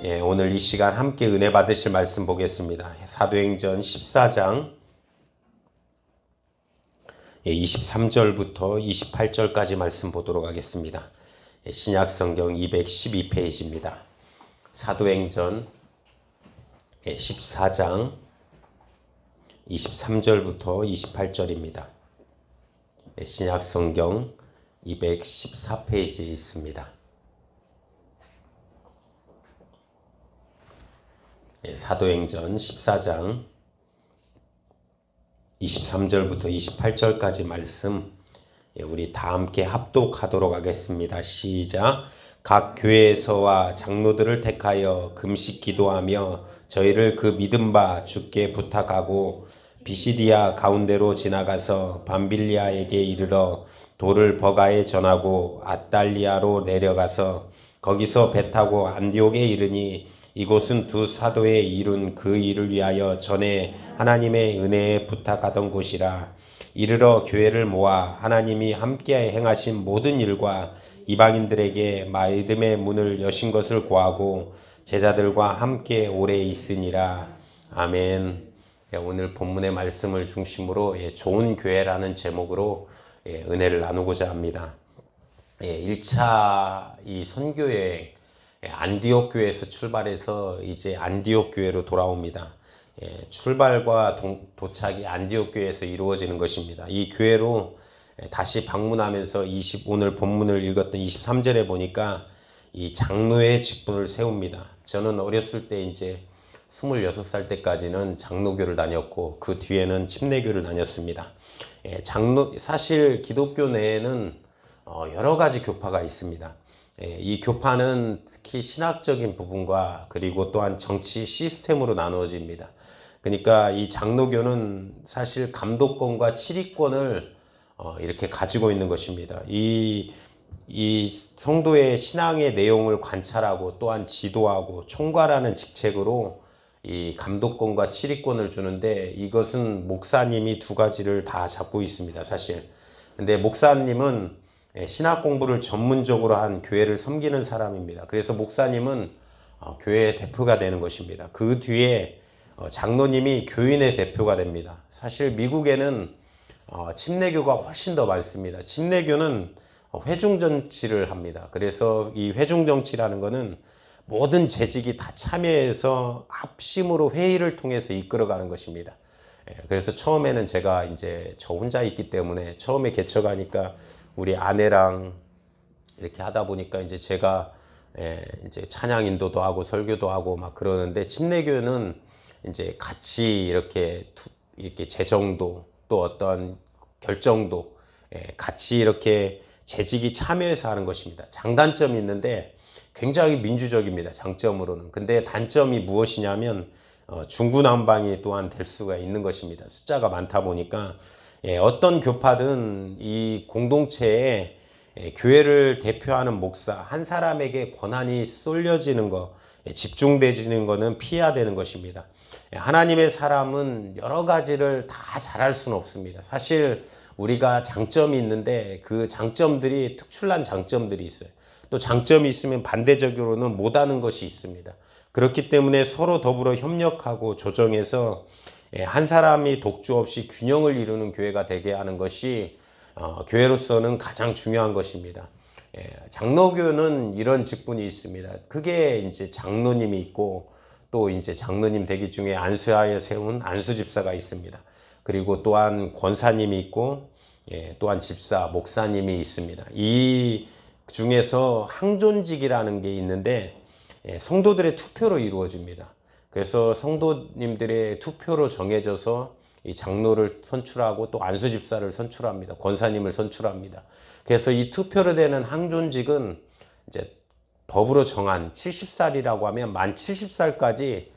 오늘 이 시간 함께 은혜 받으실 말씀 보겠습니다. 사도행전 14장 23절부터 28절까지 말씀 보도록 하겠습니다. 신약성경 212페이지입니다. 사도행전 14장 23절부터 28절입니다. 신약성경 214페이지에 있습니다. 사도행전 14장 23절부터 28절까지 말씀 우리 다 함께 합독하도록 하겠습니다. 시작. 각 교회에서와 장로들을 택하여 금식 기도하며 저희를 그 믿음 바 주께 부탁하고 비시디아 가운데로 지나가서 밤빌리아에게 이르러 도를 버가에 전하고 아달리아로 내려가서 거기서 배 타고 안디옥에 이르니 이곳은 두 사도의 이룬 그 일을 위하여 전에 하나님의 은혜에 부탁하던 곳이라. 이르러 교회를 모아 하나님이 함께 행하신 모든 일과 이방인들에게 믿음의 문을 여신 것을 고하고 제자들과 함께 오래 있으니라. 아멘. 오늘 본문의 말씀을 중심으로 좋은 교회라는 제목으로 은혜를 나누고자 합니다. 1차 이 선교여행 안디옥 교회에서 출발해서 이제 안디옥 교회로 돌아옵니다. 출발과 도착이 안디옥 교회에서 이루어지는 것입니다. 이 교회로 다시 방문하면서 오늘 본문을 읽었던 23절에 보니까 이 장로의 직분을 세웁니다. 저는 어렸을 때 이제 26살 때까지는 장로교를 다녔고 그 뒤에는 침례교를 다녔습니다. 사실 기독교 내에는 여러 가지 교파가 있습니다. 이 교파는 특히 신학적인 부분과 그리고 또한 정치 시스템으로 나누어집니다. 그러니까 이 장로교는 사실 감독권과 치리권을 이렇게 가지고 있는 것입니다. 이 성도의 신앙의 내용을 관찰하고 또한 지도하고 총괄하는 직책으로 이 감독권과 치리권을 주는데 이것은 목사님이 두 가지를 다 잡고 있습니다. 사실. 근데 목사님은 신학 공부를 전문적으로 한 교회를 섬기는 사람입니다. 그래서 목사님은 교회의 대표가 되는 것입니다. 그 뒤에 장로님이 교인의 대표가 됩니다. 사실 미국에는 침례교가 훨씬 더 많습니다. 침례교는 회중정치를 합니다. 그래서 이 회중정치라는 것은 모든 재직이 다 참여해서 합심으로 회의를 통해서 이끌어가는 것입니다. 그래서 처음에는 제가 이제 저 혼자 있기 때문에 처음에 개척하니까 우리 아내랑 이렇게 하다 보니까 이제 제가 이제 찬양 인도도 하고 설교도 하고 막 그러는데 침례교는 이제 같이 이렇게 재정도 또 어떤 결정도 같이 이렇게 재직이 참여해서 하는 것입니다. 장단점이 있는데 굉장히 민주적입니다. 장점으로는. 근데 단점이 무엇이냐면 중구난방이 또한 될 수가 있는 것입니다. 숫자가 많다 보니까 어떤 교파든 이 공동체에 교회를 대표하는 목사 한 사람에게 권한이 쏠려지는 거, 집중되지는 것은 피해야 되는 것입니다. 하나님의 사람은 여러 가지를 다 잘할 수는 없습니다. 사실 우리가 장점이 있는데 그 장점들이 특출난 장점들이 있어요. 또 장점이 있으면 반대적으로는 못하는 것이 있습니다. 그렇기 때문에 서로 더불어 협력하고 조정해서 한 사람이 독주 없이 균형을 이루는 교회가 되게 하는 것이 교회로서는 가장 중요한 것입니다. 장로교는 이런 직분이 있습니다. 크게 이제 장로님이 있고 또 이제 장로님 대기 중에 안수하여 세운 안수집사가 있습니다. 그리고 또한 권사님이 있고 또한 집사, 목사님이 있습니다. 이 중에서 항존직이라는 게 있는데 성도들의 투표로 이루어집니다. 그래서 성도님들의 투표로 정해져서 이 장로를 선출하고 또 안수집사를 선출합니다. 권사님을 선출합니다. 그래서 이 투표로 되는 항존직은 이제 법으로 정한 70살이라고 하면 만 70살까지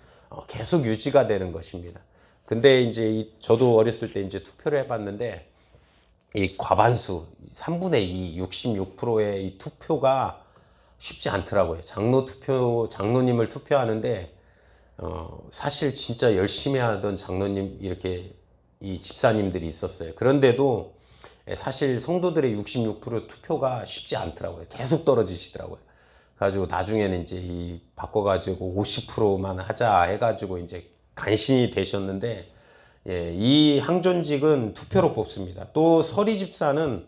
계속 유지가 되는 것입니다. 근데 이제 저도 어렸을 때 이제 투표를 해봤는데 이 과반수 3분의 2, 66%의 이 투표가 쉽지 않더라고요. 장로님을 투표하는데 사실 진짜 열심히 하던 장로님 이렇게 이 집사님들이 있었어요. 그런데도 사실 성도들의 66% 투표가 쉽지 않더라고요. 계속 떨어지시더라고요. 가지고 나중에는 이제 바꿔가지고 50%만 하자 해가지고 이제 간신히 되셨는데, 예, 이 항존직은 투표로 뽑습니다. 또 서리 집사는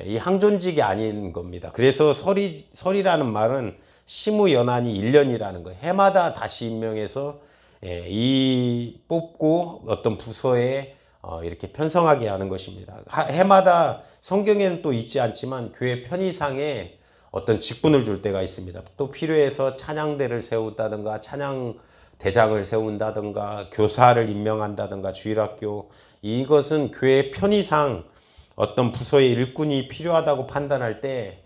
이 항존직이 아닌 겁니다. 그래서 설이라는 말은 시무연한이 1년이라는 거예요. 해마다 다시 임명해서 이 뽑고 어떤 부서에 이렇게 편성하게 하는 것입니다. 해마다 성경에는 또 있지 않지만 교회 편의상에 어떤 직분을 줄 때가 있습니다. 또 필요해서 찬양대를 세운다든가 찬양 대장을 세운다든가 교사를 임명한다든가 주일학교, 이것은 교회 편의상 어떤 부서의 일꾼이 필요하다고 판단할 때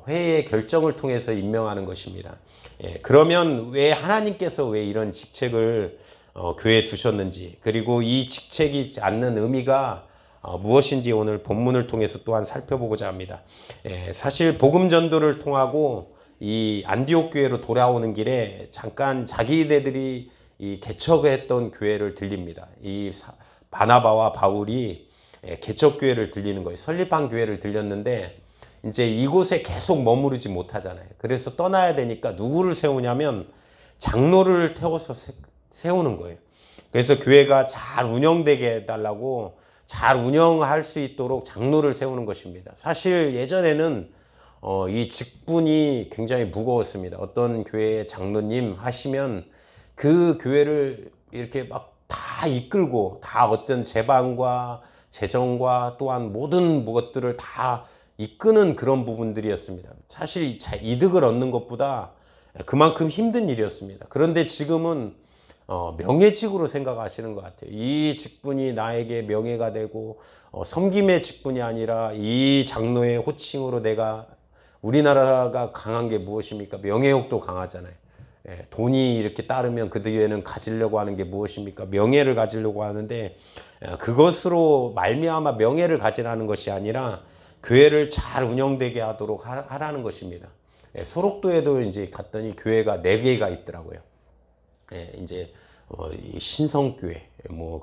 회의의 결정을 통해서 임명하는 것입니다. 그러면 왜 하나님께서 왜 이런 직책을 교회에 두셨는지, 그리고 이 직책이 갖는 의미가 무엇인지 오늘 본문을 통해서 또한 살펴보고자 합니다. 사실 복음 전도를 통하고 이 안디옥 교회로 돌아오는 길에 잠깐 자기네들이 이 개척했던 교회를 들립니다. 이 바나바와 바울이 개척 교회를 들리는 거예요. 설립한 교회를 들렸는데 이제 이곳에 계속 머무르지 못하잖아요. 그래서 떠나야 되니까 누구를 세우냐면 장로를 태워서 세우는 거예요. 그래서 교회가 잘 운영되게 해달라고, 잘 운영할 수 있도록 장로를 세우는 것입니다. 사실 예전에는 이 직분이 굉장히 무거웠습니다. 어떤 교회의 장로님 하시면 그 교회를 이렇게 막 다 이끌고 다 어떤 재방과 재정과 또한 모든 것들을 다 이끄는 그런 부분들이었습니다. 사실 이득을 얻는 것보다 그만큼 힘든 일이었습니다. 그런데 지금은 명예직으로 생각하시는 것 같아요. 이 직분이 나에게 명예가 되고 섬김의 직분이 아니라 이 장로의 호칭으로 내가, 우리나라가 강한 게 무엇입니까? 명예욕도 강하잖아요. 돈이 이렇게 따르면 그 뒤에는 가지려고 하는 게 무엇입니까? 명예를 가지려고 하는데, 그것으로 말미암아 명예를 가지라는 것이 아니라 교회를 잘 운영되게 하도록 하라는 것입니다. 소록도에도 이제 갔더니 교회가 4개가 있더라고요. 이제 신성교회,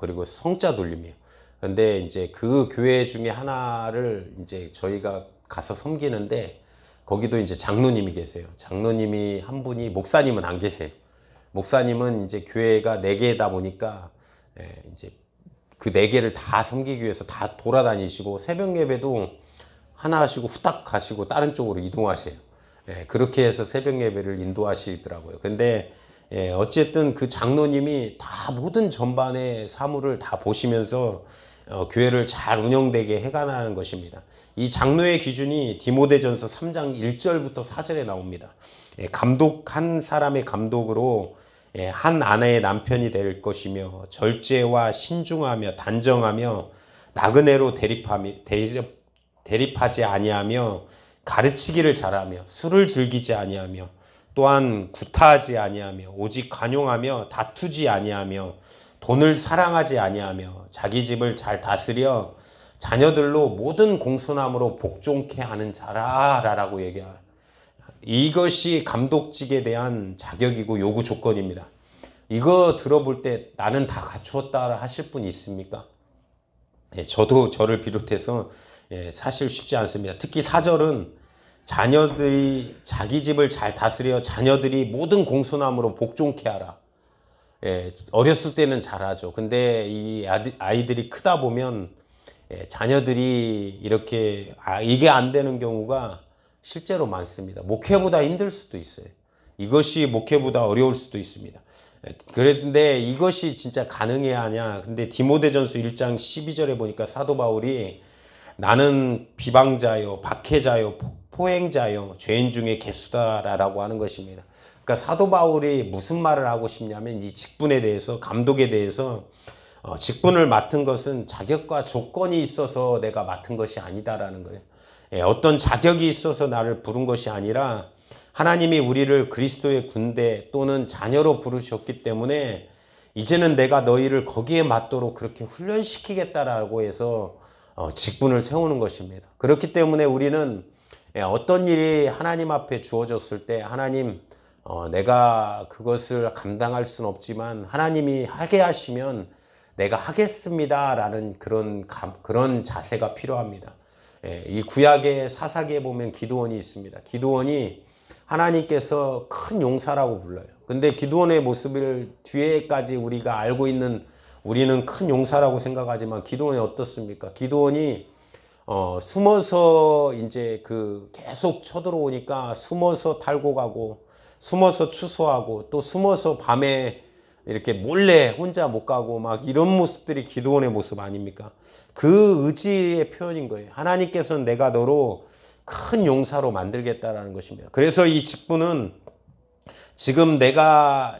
그리고 성자 돌림이요. 근데 이제 그 교회 중에 하나를 이제 저희가 가서 섬기는데, 거기도 이제 장로님이 계세요. 장로님이 한 분이, 목사님은 안 계세요. 목사님은 이제 교회가 4개다 보니까 이제 그 4개를 다 섬기기 위해서 다 돌아다니시고, 새벽 예배도 하나 하시고 후딱 가시고 다른 쪽으로 이동하세요. 그렇게 해서 새벽 예배를 인도하시더라고요. 근데 어쨌든 그 장로님이 다 모든 전반의 사물을 다 보시면서 교회를 잘 운영되게 해가는 것입니다. 이 장로의 기준이 디모데전서 3장 1절부터 4절에 나옵니다. 한 사람의 감독으로 한 아내의 남편이 될 것이며, 절제와 신중하며 단정하며 나그네로 대립하지 아니하며, 가르치기를 잘하며 술을 즐기지 아니하며, 또한 구타하지 아니하며, 오직 관용하며 다투지 아니하며, 돈을 사랑하지 아니하며, 자기 집을 잘 다스려 자녀들로 모든 공손함으로 복종케 하는 자라라고 얘기합니다. 이것이 감독직에 대한 자격이고 요구 조건입니다. 이거 들어볼 때 나는 다 갖추었다 하실 분 있습니까? 저도 저를 비롯해서 사실 쉽지 않습니다. 특히 4절은 자녀들이 자기 집을 잘 다스려 자녀들이 모든 공손함으로 복종케 하라. 어렸을 때는 잘하죠. 근데 이 아이들이 크다 보면 자녀들이 이렇게 이게 안 되는 경우가 실제로 많습니다. 목회보다 힘들 수도 있어요. 이것이 목회보다 어려울 수도 있습니다. 그런데 이것이 진짜 가능해야 하냐? 근데 디모데전서 1장 12절에 보니까 사도 바울이 나는 비방자요, 박해자요, 포행자요, 죄인 중에 개수다라고 하는 것입니다. 그러니까 사도 바울이 무슨 말을 하고 싶냐면, 이 직분에 대해서, 감독에 대해서, 직분을 맡은 것은 자격과 조건이 있어서 내가 맡은 것이 아니다라는 거예요. 어떤 자격이 있어서 나를 부른 것이 아니라 하나님이 우리를 그리스도의 군대 또는 자녀로 부르셨기 때문에 이제는 내가 너희를 거기에 맞도록 그렇게 훈련시키겠다라고 해서 직분을 세우는 것입니다. 그렇기 때문에 우리는 어떤 일이 하나님 앞에 주어졌을 때, 하나님, 내가 그것을 감당할 수는 없지만 하나님이 하게 하시면 내가 하겠습니다 라는 그런 자세가 필요합니다. 이 구약의 사사기에 보면 기드온이 있습니다. 기드온이 하나님께서 큰 용사라고 불러요. 근데 기드온의 모습을 뒤에까지 우리가 알고 있는 우리는 큰 용사라고 생각하지만 기드온이 어떻습니까? 기드온이 숨어서 이제 계속 쳐들어오니까 숨어서 탈고 가고 숨어서 추수하고 또 숨어서 밤에 이렇게 몰래 혼자 못 가고 막 이런 모습들이 기드온의 모습 아닙니까? 그 의지의 표현인 거예요. 하나님께서는 내가 너로 큰 용사로 만들겠다라는 것입니다. 그래서 이 직분은 지금 내가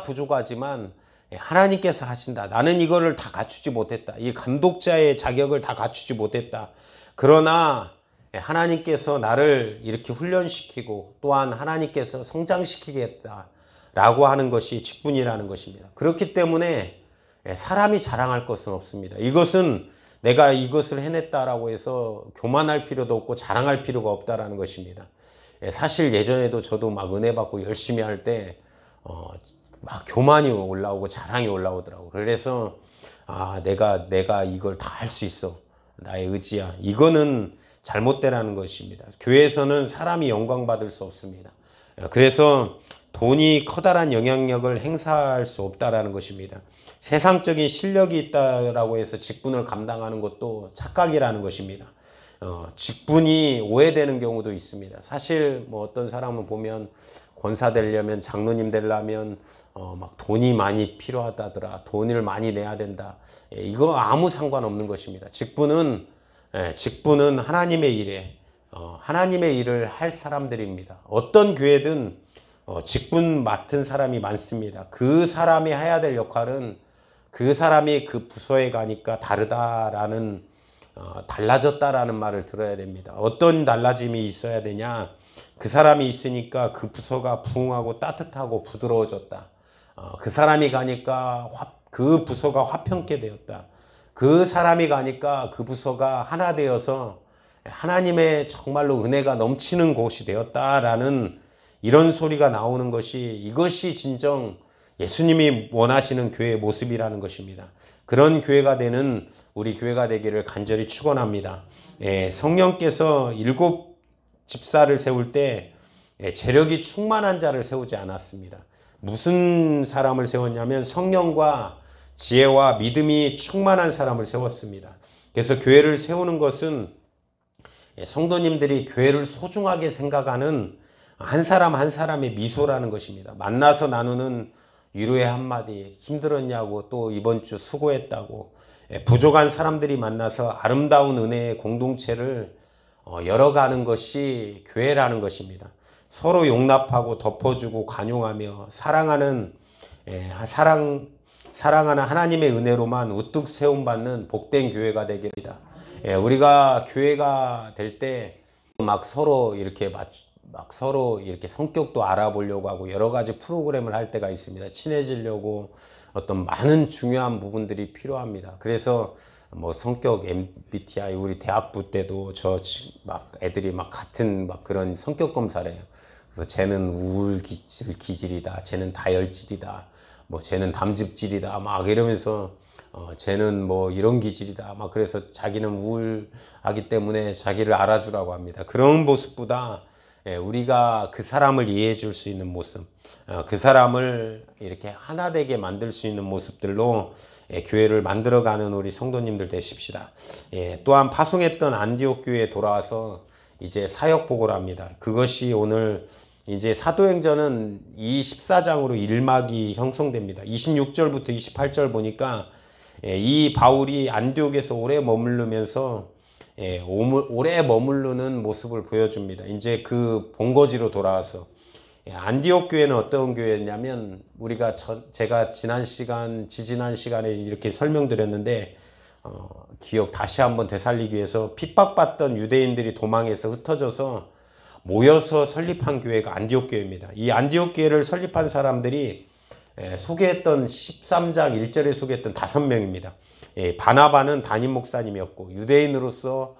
부족하지만 하나님께서 하신다. 나는 이거를 다 갖추지 못했다. 이 감독자의 자격을 다 갖추지 못했다. 그러나 하나님께서 나를 이렇게 훈련시키고 또한 하나님께서 성장시키겠다라고 하는 것이 직분이라는 것입니다. 그렇기 때문에 사람이 자랑할 것은 없습니다. 이것은 내가 이것을 해냈다라고 해서 교만할 필요도 없고 자랑할 필요가 없다라는 것입니다. 사실 예전에도 저도 막 은혜 받고 열심히 할 때 막 교만이 올라오고 자랑이 올라오더라고. 그래서 내가 이걸 다 할 수 있어. 나의 의지야. 이거는 잘못되라는 것입니다. 교회에서는 사람이 영광 받을 수 없습니다. 그래서 돈이 커다란 영향력을 행사할 수 없다라는 것입니다. 세상적인 실력이 있다라고 해서 직분을 감당하는 것도 착각이라는 것입니다. 직분이 오해되는 경우도 있습니다. 사실 뭐 어떤 사람은 보면 권사 되려면 장로님 되려면 막 돈이 많이 필요하다더라. 돈을 많이 내야 된다. 이거 아무 상관없는 것입니다. 직분은 하나님의 일에 하나님의 일을 할 사람들입니다. 어떤 교회든 직분 맡은 사람이 많습니다. 그 사람이 해야 될 역할은 그 사람이 그 부서에 가니까 달라졌다라는 말을 들어야 됩니다. 어떤 달라짐이 있어야 되냐? 그 사람이 있으니까 그 부서가 부흥하고 따뜻하고 부드러워졌다. 그 사람이 가니까 그 부서가 화평케 되었다. 그 사람이 가니까 그 부서가 하나 되어서 하나님의 정말로 은혜가 넘치는 곳이 되었다라는 이런 소리가 나오는 이것이 진정 예수님이 원하시는 교회의 모습이라는 것입니다. 그런 교회가 되는 우리 교회가 되기를 간절히 축원합니다. 성령께서 7 집사를 세울 때 재력이 충만한 자를 세우지 않았습니다. 무슨 사람을 세웠냐면 성령과 지혜와 믿음이 충만한 사람을 세웠습니다. 그래서 교회를 세우는 것은 성도님들이 교회를 소중하게 생각하는 한 사람 한 사람의 미소라는 것입니다. 만나서 나누는 위로의 한마디, 힘들었냐고, 또 이번 주 수고했다고, 부족한 사람들이 만나서 아름다운 은혜의 공동체를 열어가는 것이 교회라는 것입니다. 서로 용납하고 덮어주고 관용하며 사랑하는 하나님의 은혜로만 우뚝 세움받는 복된 교회가 되기를. 우리가 교회가 될 때 막 서로 이렇게 성격도 알아보려고 하고 여러 가지 프로그램을 할 때가 있습니다. 친해지려고 어떤 많은 중요한 부분들이 필요합니다. 그래서 뭐 성격 MBTI 우리 대학부 때도 애들이 같은 그런 성격 검사를 해요. 그래서 쟤는 우울 기질이다. 쟤는 다혈질이다. 뭐 쟤는 담즙질이다. 막 이러면서 쟤는 뭐 이런 기질이다. 그래서 자기는 우울하기 때문에 자기를 알아주라고 합니다. 그런 모습보다 우리가 그 사람을 이해해 줄 수 있는 모습, 그 사람을 이렇게 하나 되게 만들 수 있는 모습들로 교회를 만들어가는 우리 성도님들 되십시다. 또한 파송했던 안디옥 교회에 돌아와서 이제 사역 보고를 합니다. 그것이 오늘 이제 사도행전은 이 14장으로 1막이 형성됩니다. 26절부터 28절 보니까 이 바울이 안디옥에서 오래 머무르면서 오래 머무르는 모습을 보여줍니다. 이제 그 본거지로 돌아와서 안디옥 교회는 어떤 교회였냐면 제가 지지난 시간에 이렇게 설명드렸는데 기억 다시 한번 되살리기 위해서 핍박받던 유대인들이 도망해서 흩어져서 모여서 설립한 교회가 안디옥 교회입니다. 이 안디옥 교회를 설립한 사람들이 소개했던 13장 1절에 소개했던 5명입니다. 바나바는 담임 목사님이었고 유대인으로서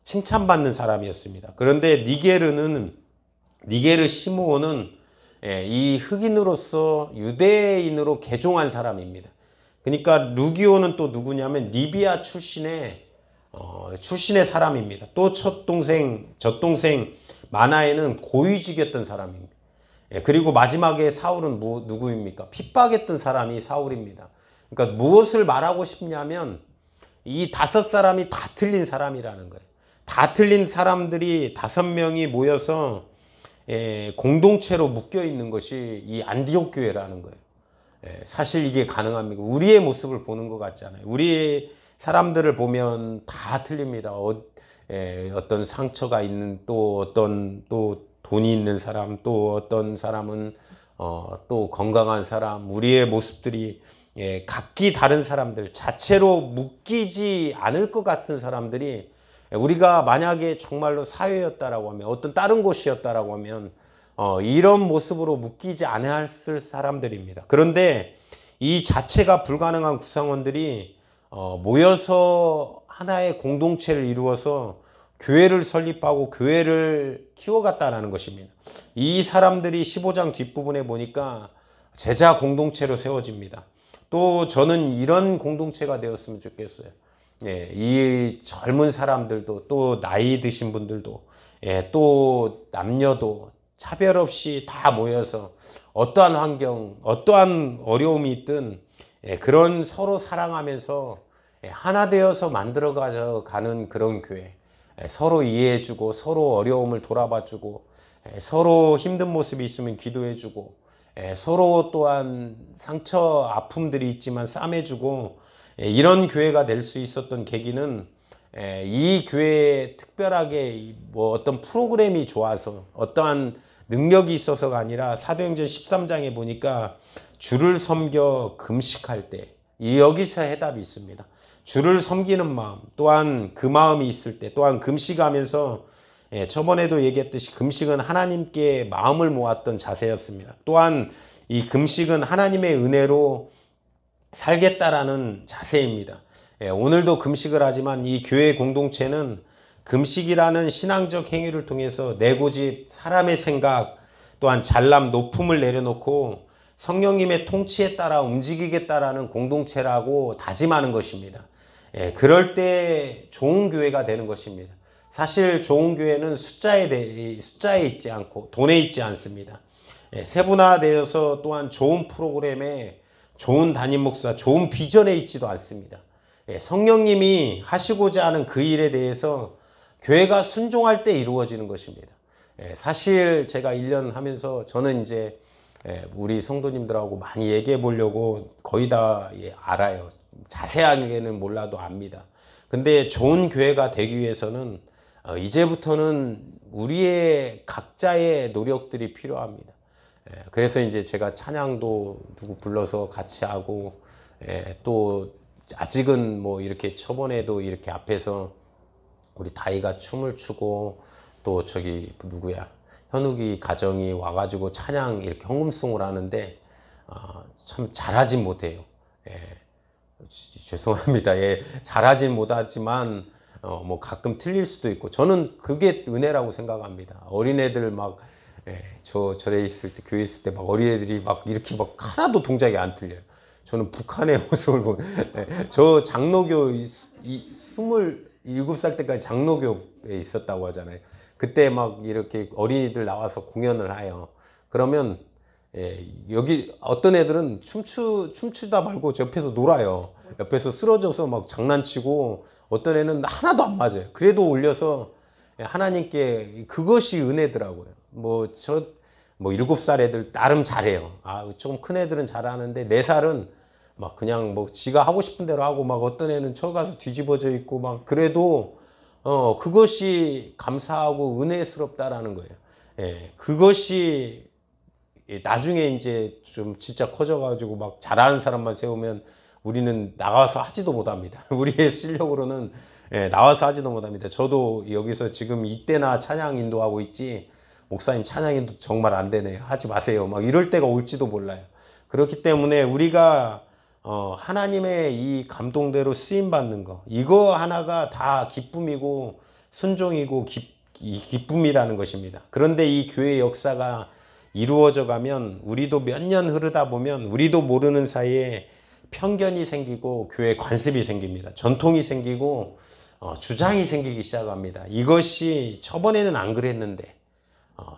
칭찬받는 사람이었습니다. 그런데 니게르 시므온은 이 흑인으로서 유대인으로 개종한 사람입니다. 그러니까 루기오는 또 누구냐면 리비아 출신의 사람입니다. 또 젖동생 만화에는 고위직이었던 사람입니다. 그리고 마지막에 사울은 누구입니까? 핍박했던 사람이 사울입니다. 그러니까 무엇을 말하고 싶냐면 이 5사람이 다 틀린 사람이라는 거예요. 다 틀린 사람들이 5명이 모여서 공동체로 묶여 있는 것이 이 안디옥 교회라는 거예요. 사실 이게 가능합니까? 우리의 모습을 보는 것 같잖아요. 우리 사람들을 보면 다 틀립니다. 어떤 상처가 있는, 또 어떤 또 돈이 있는 사람, 또 어떤 사람은 또 건강한 사람, 우리의 모습들이 각기 다른 사람들, 자체로 묶이지 않을 것 같은 사람들이, 우리가 만약에 정말로 사회였다라고 하면, 어떤 다른 곳이었다라고 하면 이런 모습으로 묶이지 않았을 사람들입니다. 그런데 이 자체가 불가능한 구성원들이 모여서 하나의 공동체를 이루어서 교회를 설립하고 교회를 키워갔다는 것입니다. 이 사람들이 15장 뒷부분에 보니까 제자 공동체로 세워집니다. 또 저는 이런 공동체가 되었으면 좋겠어요. 이 젊은 사람들도, 또 나이 드신 분들도, 또 남녀도 차별 없이 다 모여서 어떠한 환경, 어떠한 어려움이 있든 그런 서로 사랑하면서 하나 되어서 만들어가는 그런 교회. 서로 이해해주고, 서로 어려움을 돌아봐주고, 서로 힘든 모습이 있으면 기도해주고, 서로 또한 상처, 아픔들이 있지만 싸매주고, 이런 교회가 될 수 있었던 계기는 이 교회에 특별하게 뭐 어떤 프로그램이 좋아서, 어떠한 능력이 있어서가 아니라 사도행전 13장에 보니까 주를 섬겨 금식할 때, 여기서 해답이 있습니다. 주를 섬기는 마음, 또한 그 마음이 있을 때, 또한 금식하면서 저번에도 얘기했듯이 금식은 하나님께 마음을 모았던 자세였습니다. 또한 이 금식은 하나님의 은혜로 살겠다라는 자세입니다. 오늘도 금식을 하지만 이 교회 공동체는 금식이라는 신앙적 행위를 통해서 내 고집, 사람의 생각, 또한 잘남, 높음을 내려놓고 성령님의 통치에 따라 움직이겠다라는 공동체라고 다짐하는 것입니다. 그럴 때 좋은 교회가 되는 것입니다. 사실 좋은 교회는 숫자에 있지 않고 돈에 있지 않습니다. 세분화되어서 또한 좋은 프로그램에, 좋은 담임 목사, 좋은 비전에 있지도 않습니다. 성령님이 하시고자 하는 그 일에 대해서 교회가 순종할 때 이루어지는 것입니다. 사실 제가 1년 하면서 저는 이제 우리 성도님들하고 많이 얘기해 보려고 거의 다 알아요. 자세하게는 몰라도 압니다. 근데 좋은 교회가 되기 위해서는 이제부터는 우리의 각자의 노력들이 필요합니다. 그래서 이제 제가 찬양도 누구 불러서 같이 하고, 또 아직은 뭐 이렇게 저번에도 이렇게 앞에서 우리 다이가 춤을 추고, 또 저기 누구야, 현욱이 가정이 와가지고 찬양 이렇게 헌금송을 하는데 참 잘하진 못해요. 죄송합니다. 잘하진 못하지만 뭐 가끔 틀릴 수도 있고, 저는 그게 은혜라고 생각합니다. 어린애들 막 절에 있을 때, 교회 있을 때 막 어린애들이 막 이렇게 막 하나도 동작이 안 틀려요. 저는 북한의 모습을 보고, 저 장로교 27살 때까지 장로교에 있었다고 하잖아요. 그때 막 이렇게 어린이들 나와서 공연을 해요. 그러면 여기 어떤 애들은 춤추다 말고 옆에서 놀아요. 옆에서 쓰러져서 막 장난치고, 어떤 애는 하나도 안 맞아요. 그래도 올려서 하나님께, 그것이 은혜더라고요. 뭐 7살 애들 나름 잘해요. 좀 큰 애들은 잘하는데 4살은 막 그냥 뭐 지가 하고 싶은 대로 하고, 막 어떤 애는 저 가서 뒤집어져 있고, 막 그래도 그것이 감사하고 은혜스럽다라는 거예요. 그것이 나중에 이제 좀 진짜 커져가지고 막 잘하는 사람만 세우면 우리는 나가서 하지도 못합니다. 우리의 실력으로는 나와서 하지도 못합니다. 저도 여기서 지금 이때나 찬양 인도하고 있지, 목사님 찬양 인도 정말 안 되네요. 하지 마세요. 막 이럴 때가 올지도 몰라요. 그렇기 때문에 우리가 하나님의 이 감동대로 쓰임받는 거, 이거 하나가 다 기쁨이고 순종이고 기쁨이라는 것입니다. 그런데 이 교회의 역사가 이루어져 가면, 우리도 몇 년 흐르다 보면 우리도 모르는 사이에 편견이 생기고 교회 관습이 생깁니다. 전통이 생기고 주장이 생기기 시작합니다. 이것이 저번에는 안 그랬는데,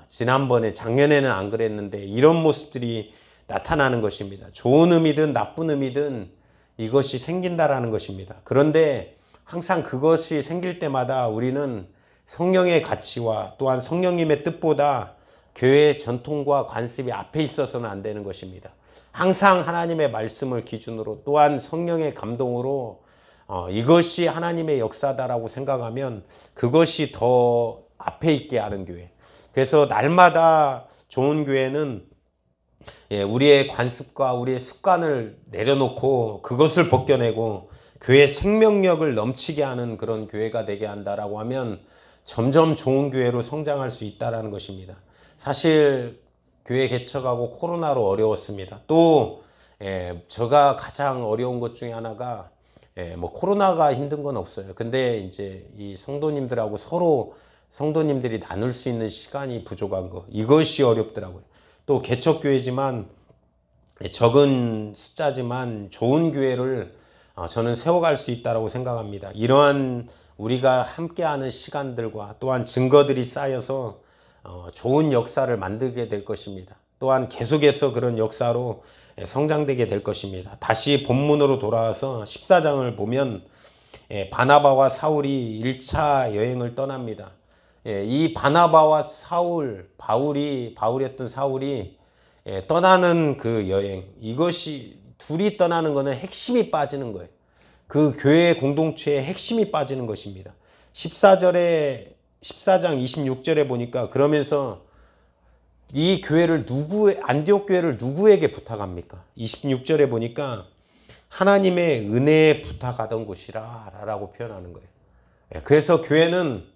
지난번에 작년에는 안 그랬는데 이런 모습들이 나타나는 것입니다. 좋은 의미든 나쁜 의미든 이것이 생긴다라는 것입니다. 그런데 항상 그것이 생길 때마다 우리는 성령의 가치와 또한 성령님의 뜻보다 교회의 전통과 관습이 앞에 있어서는 안 되는 것입니다. 항상 하나님의 말씀을 기준으로 또한 성령의 감동으로 이것이 하나님의 역사다라고 생각하면 그것이 더 앞에 있게 하는 교회. 그래서 날마다 좋은 교회는 우리의 관습과 우리의 습관을 내려놓고 그것을 벗겨내고 교회의 생명력을 넘치게 하는 그런 교회가 되게 한다라고 하면 점점 좋은 교회로 성장할 수 있다는 것입니다. 사실 교회 개척하고 코로나로 어려웠습니다. 또 제가 가장 어려운 것 중에 하나가 뭐 코로나가 힘든 건 없어요. 근데 이제 이 성도님들하고 서로 성도님들이 나눌 수 있는 시간이 부족한 거, 이것이 어렵더라고요. 또 개척교회지만 적은 숫자지만 좋은 교회를 저는 세워갈 수 있다고 생각합니다. 이러한 우리가 함께하는 시간들과 또한 증거들이 쌓여서 좋은 역사를 만들게 될 것입니다. 또한 계속해서 그런 역사로 성장되게 될 것입니다. 다시 본문으로 돌아와서 14장을 보면 바나바와 사울이 1차 여행을 떠납니다. 이 바나바와 사울, 바울이었던 사울이 떠나는 그 여행, 이것이 둘이 떠나는 것은 핵심이 빠지는 거예요. 그 교회 공동체의 핵심이 빠지는 것입니다. 14장 26절에 보니까 그러면서 이 교회를 안디옥 교회를 누구에게 부탁합니까? 26절에 보니까 하나님의 은혜에 부탁하던 곳이라 라고 표현하는 거예요. 그래서 교회는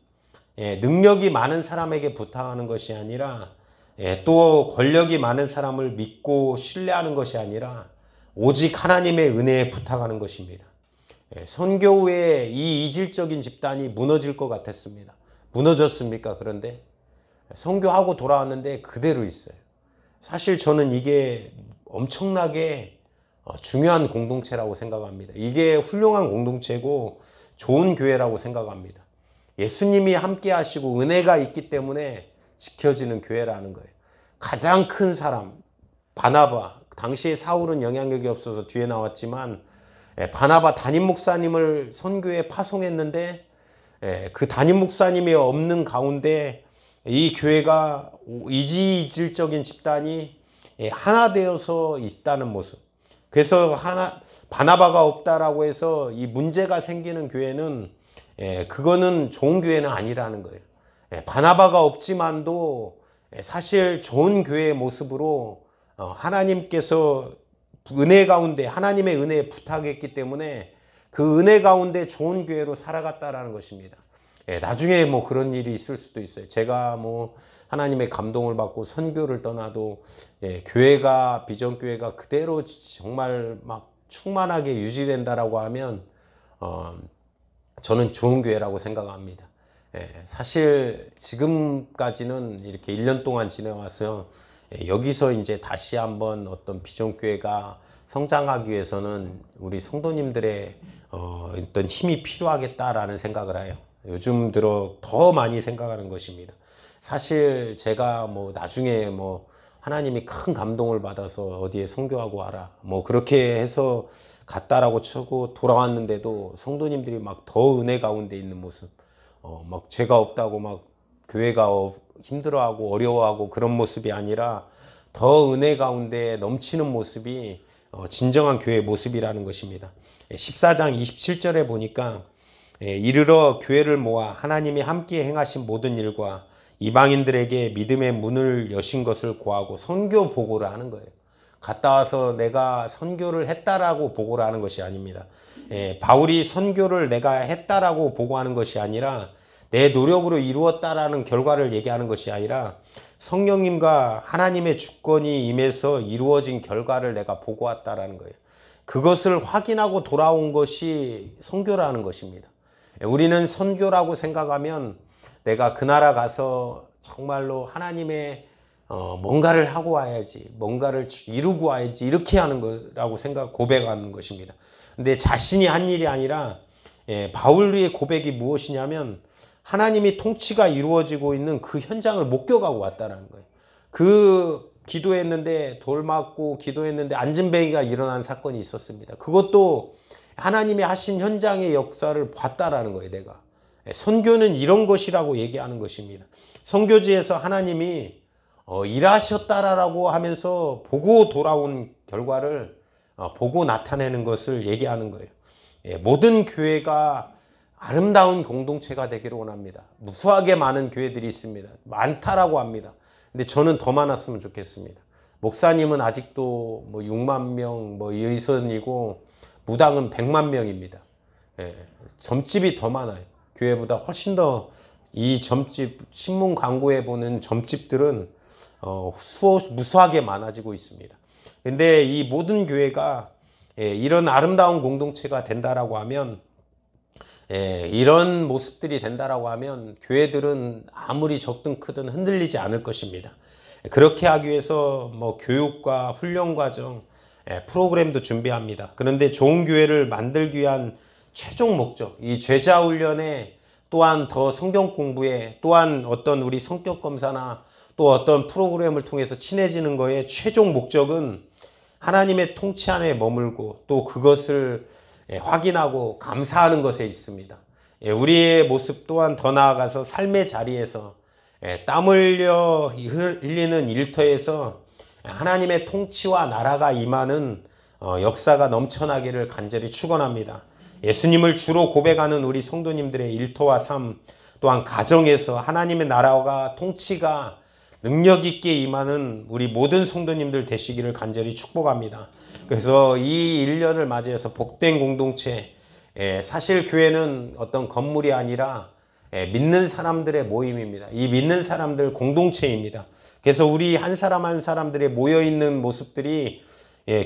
능력이 많은 사람에게 부탁하는 것이 아니라 또 권력이 많은 사람을 믿고 신뢰하는 것이 아니라 오직 하나님의 은혜에 부탁하는 것입니다. 선교 후에 이 이질적인 집단이 무너질 것 같았습니다. 무너졌습니까? 그런데 선교하고 돌아왔는데 그대로 있어요. 사실 저는 이게 엄청나게 중요한 공동체라고 생각합니다. 이게 훌륭한 공동체고 좋은 교회라고 생각합니다. 예수님이 함께 하시고 은혜가 있기 때문에 지켜지는 교회라는 거예요. 가장 큰 사람 바나바, 당시에 사울은 영향력이 없어서 뒤에 나왔지만 바나바 담임 목사님을 선교에 파송했는데 그 담임 목사님이 없는 가운데 이 교회가 이질적인 집단이 하나 되어서 있다는 모습. 그래서 바나바가 없다라고 해서 이 문제가 생기는 교회는 그거는 좋은 교회는 아니라는 거예요. 바나바가 없지만도 사실 좋은 교회의 모습으로 하나님께서 은혜 가운데 하나님의 은혜에 부탁했기 때문에 그 은혜 가운데 좋은 교회로 살아갔다라는 것입니다. 나중에 뭐 그런 일이 있을 수도 있어요. 제가 뭐 하나님의 감동을 받고 선교를 떠나도 교회가 비전교회가 그대로 정말 막 충만하게 유지된다라고 하면 저는 좋은 교회라고 생각합니다. 사실 지금까지는 이렇게 1년 동안 지내와서 여기서 이제 다시 한번 어떤 비전교회가 성장하기 위해서는 우리 성도님들의 어떤 힘이 필요하겠다라는 생각을 해요. 요즘 들어 더 많이 생각하는 것입니다. 사실 제가 뭐 나중에 뭐 하나님이 큰 감동을 받아서 어디에 선교하고 와라 뭐 그렇게 해서 갔다라고 치고 돌아왔는데도 성도님들이 막 더 은혜 가운데 있는 모습, 막 죄가 없다고 막 교회가 힘들어하고 어려워하고 그런 모습이 아니라 더 은혜 가운데 넘치는 모습이 진정한 교회의 모습이라는 것입니다. 14장 27절에 보니까 이르러 교회를 모아 하나님이 함께 행하신 모든 일과 이방인들에게 믿음의 문을 여신 것을 고하고 선교 보고를 하는 거예요. 갔다 와서 내가 선교를 했다라고 보고를 하는 것이 아닙니다. 바울이 선교를 내가 했다라고 보고하는 것이 아니라 내 노력으로 이루었다라는 결과를 얘기하는 것이 아니라 성령님과 하나님의 주권이 임해서 이루어진 결과를 내가 보고 왔다라는 거예요. 그것을 확인하고 돌아온 것이 선교라는 것입니다. 우리는 선교라고 생각하면 내가 그 나라 가서 정말로 하나님의 뭔가를 하고 와야지, 뭔가를 이루고 와야지 이렇게 하는 거라고 고백하는 것입니다. 근데 자신이 한 일이 아니라 바울의 고백이 무엇이냐면 하나님이 통치가 이루어지고 있는 그 현장을 목격하고 왔다는 거예요. 그 기도했는데 돌 맞고 기도했는데 안전뱅이가 일어난 사건이 있었습니다. 그것도 하나님이 하신 현장의 역사를 봤다라는 거예요. 내가 선교는 이런 것이라고 얘기하는 것입니다. 선교지에서 하나님이 일하셨다라고 하면서 보고 돌아온 결과를 보고 나타내는 것을 얘기하는 거예요. 모든 교회가 아름다운 공동체가 되기를 원합니다. 무수하게 많은 교회들이 있습니다. 많다라고 합니다. 근데 저는 더 많았으면 좋겠습니다. 목사님은 아직도 뭐 6만 명, 뭐 예선이고 무당은 100만 명입니다. 점집이 더 많아요. 교회보다 훨씬 더 이 점집, 신문 광고에 보는 점집들은 무수하게 많아지고 있습니다. 근데 이 모든 교회가 이런 아름다운 공동체가 된다라고 하면, 이런 모습들이 된다라고 하면 교회들은 아무리 적든 크든 흔들리지 않을 것입니다. 그렇게 하기 위해서 뭐 교육과 훈련 과정, 프로그램도 준비합니다. 그런데 좋은 교회를 만들기 위한 최종 목적, 이 제자 훈련에 또한 더 성경 공부에 또한 어떤 우리 성격 검사나 또 어떤 프로그램을 통해서 친해지는 거의 최종 목적은 하나님의 통치 안에 머물고 또 그것을 확인하고 감사하는 것에 있습니다. 우리의 모습 또한 더 나아가서 삶의 자리에서 땀 흘려 흘리는 일터에서 하나님의 통치와 나라가 임하는 역사가 넘쳐나기를 간절히 축원합니다. 예수님을 주로 고백하는 우리 성도님들의 일터와 삶 또한 가정에서 하나님의 나라가 통치가 능력 있게 임하는 우리 모든 성도님들 되시기를 간절히 축복합니다. 그래서 이 1년을 맞이해서 복된 공동체, 사실 교회는 어떤 건물이 아니라 믿는 사람들의 모임입니다. 이 믿는 사람들 공동체입니다. 그래서 우리 한 사람 한 사람들의 모여있는 모습들이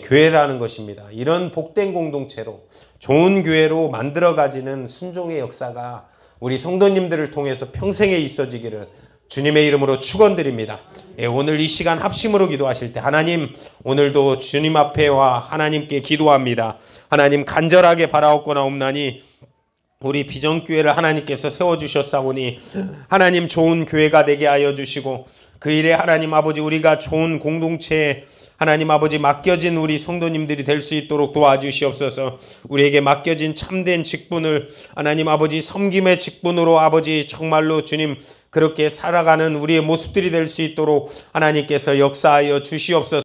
교회라는 것입니다. 이런 복된 공동체로 좋은 교회로 만들어가지는 순종의 역사가 우리 성도님들을 통해서 평생에 있어지기를 주님의 이름으로 축원드립니다. 오늘 이 시간 합심으로 기도하실 때 하나님, 오늘도 주님 앞에 와 하나님께 기도합니다. 하나님, 간절하게 바라옵고나옵나니 우리 비전교회를 하나님께서 세워주셨사오니 하나님, 좋은 교회가 되게 하여 주시고 그 일에 하나님 아버지 우리가 좋은 공동체에 하나님 아버지 맡겨진 우리 성도님들이 될 수 있도록 도와주시옵소서. 우리에게 맡겨진 참된 직분을 하나님 아버지 섬김의 직분으로 아버지 정말로 주님 그렇게 살아가는 우리의 모습들이 될 수 있도록 하나님께서 역사하여 주시옵소서.